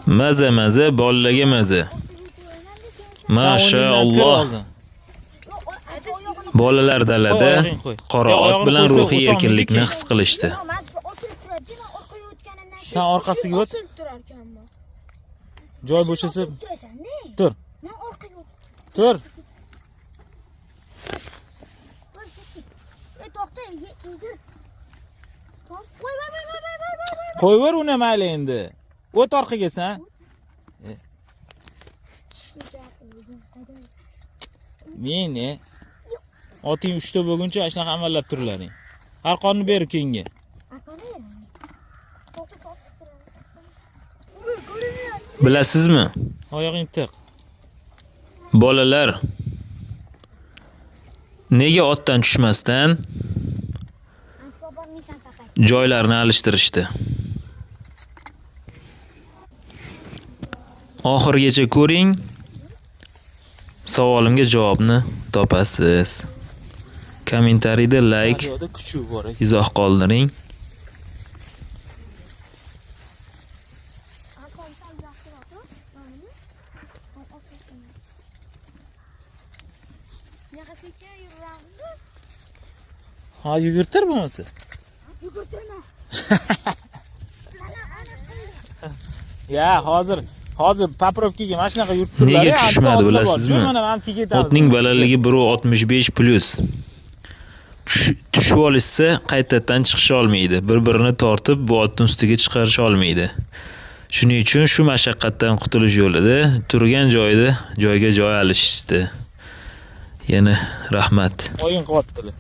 Maza bolalarga maza. Mashaalloh. Bolalar dalada qora ot bilan ruhiy erkinlikni his qilishdi. Sen orqasiga o't. Joy bo'shasa tur. Tur. Qo'yver uni mayli endi. O't orqaga sen. Meni oting 3 ta bo'lguncha shunaqa amallab turlaring. Arqonni ber kenga. Bilasizmi? Oyog'ing tiq. Bolalar nega otdan tushmasdan joylarni alishtirishdi? Oxirgacha ko'ring. Savolimga javobni topasiz. Kommentariyda like, izoh qoldiring. Ha, yugurtir bo'lmasa. Yugurtirma. Ya, hozir paprovkaga mana shunaqa yurttirlar. Nega tushmadi bilasizmi? Otning balandligi 1.65 plus. Tushib olishsa qaytadan chiqisha olmaydi. Bir-birini tortib bu otning ustiga chiqarish olmaydi. Shuning uchun shu mashaqqatdan qutulish yo'lida turgan joyda joyga joy alishdi. Yana rahmat. O'yin qilyaptilar.